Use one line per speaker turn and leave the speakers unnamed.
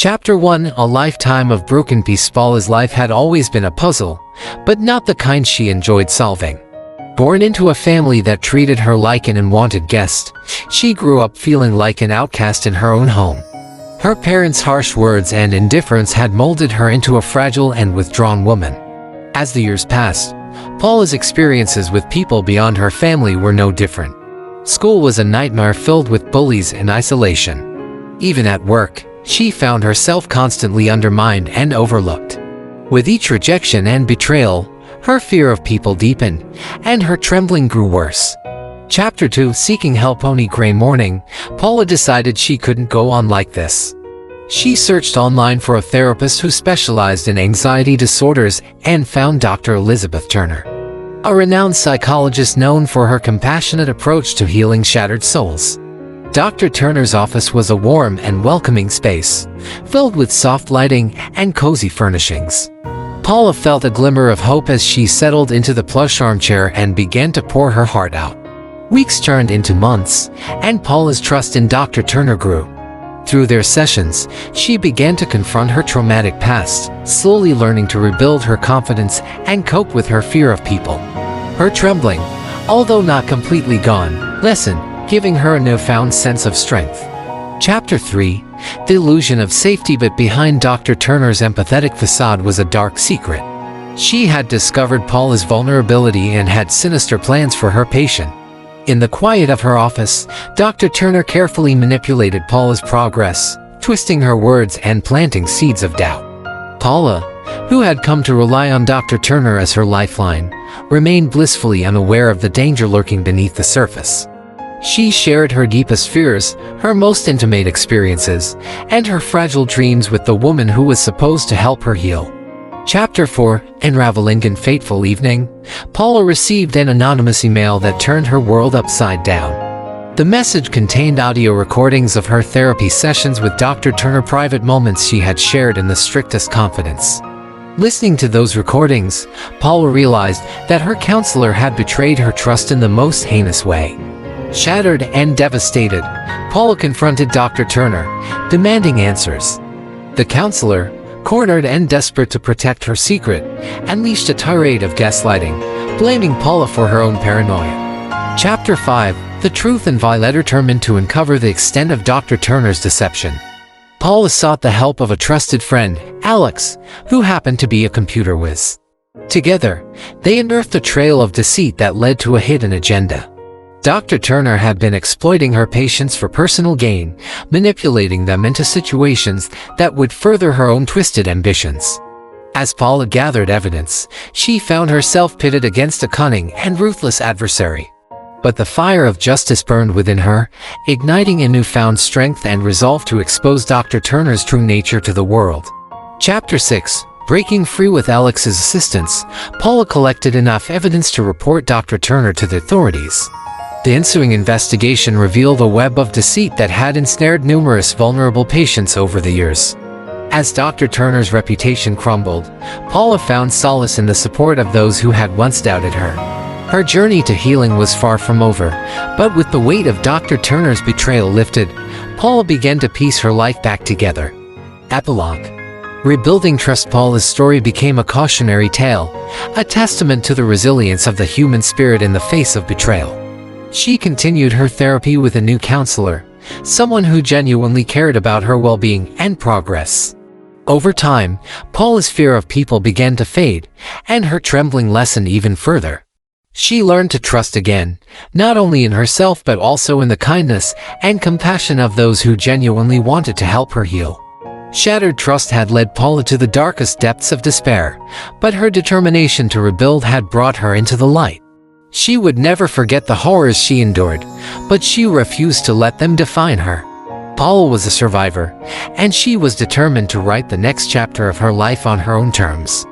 Chapter 1: A lifetime of broken pieces. Paula's life had always been a puzzle, but not the kind she enjoyed solving. Born into a family that treated her like an unwanted guest, she grew up feeling like an outcast in her own home. Her parents' harsh words and indifference had molded her into a fragile and withdrawn woman. As the years passed, Paula's experiences with people beyond her family were no different. School was a nightmare filled with bullies and isolation. Even at work, she found herself constantly undermined and overlooked. With each rejection and betrayal, her fear of people deepened, and her trembling grew worse. Chapter 2: Seeking help. One gray morning, Paula decided she couldn't go on like this. She searched online for a therapist who specialized in anxiety disorders and found Dr. Elizabeth Turner, a renowned psychologist known for her compassionate approach to healing shattered souls. Dr. Turner's office was a warm and welcoming space, filled with soft lighting and cozy furnishings. Paula felt a glimmer of hope as she settled into the plush armchair and began to pour her heart out. Weeks turned into months, and Paula's trust in Dr. Turner grew. Through their sessions, she began to confront her traumatic past, slowly learning to rebuild her confidence and cope with her fear of people. Her trembling, although not completely gone, lessened, giving her a newfound sense of strength. Chapter 3: The illusion of safety. But behind Dr. Turner's empathetic facade was a dark secret. She had discovered Paula's vulnerability and had sinister plans for her patient. In the quiet of her office, Dr. Turner carefully manipulated Paula's progress, twisting her words and planting seeds of doubt. Paula, who had come to rely on Dr. Turner as her lifeline, remained blissfully unaware of the danger lurking beneath the surface. She shared her deepest fears, her most intimate experiences, and her fragile dreams with the woman who was supposed to help her heal. Chapter 4: Unraveling. One fateful evening, Paula received an anonymous email that turned her world upside down. The message contained audio recordings of her therapy sessions with Dr. Turner, private moments she had shared in the strictest confidence. Listening to those recordings, Paula realized that her counselor had betrayed her trust in the most heinous way. Shattered and devastated, Paula confronted Dr. Turner, demanding answers. The counselor, cornered and desperate to protect her secret, unleashed a tirade of gaslighting, blaming Paula for her own paranoia. Chapter 5: The Truth. And Violet determined to uncover the extent of Dr. Turner's deception. Paula sought the help of a trusted friend, Alex, who happened to be a computer whiz. Together, they unearthed a trail of deceit that led to a hidden agenda. Dr. Turner had been exploiting her patients for personal gain, manipulating them into situations that would further her own twisted ambitions. As Paula gathered evidence, she found herself pitted against a cunning and ruthless adversary. But the fire of justice burned within her, igniting a newfound strength and resolve to expose Dr. Turner's true nature to the world. Chapter 6: Breaking free. With Alex's assistance, Paula collected enough evidence to report Dr. Turner to the authorities. The ensuing investigation revealed a web of deceit that had ensnared numerous vulnerable patients over the years. As Dr. Turner's reputation crumbled, Paula found solace in the support of those who had once doubted her. Her journey to healing was far from over, but with the weight of Dr. Turner's betrayal lifted, Paula began to piece her life back together. Epilogue. Rebuilding trust. Paula's story became a cautionary tale, a testament to the resilience of the human spirit in the face of betrayal. She continued her therapy with a new counselor, someone who genuinely cared about her well-being and progress. Over time, Paula's fear of people began to fade, and her trembling lessened even further. She learned to trust again, not only in herself but also in the kindness and compassion of those who genuinely wanted to help her heal. Shattered trust had led Paula to the darkest depths of despair, but her determination to rebuild had brought her into the light. She would never forget the horrors she endured, but she refused to let them define her. Paula was a survivor, and she was determined to write the next chapter of her life on her own terms.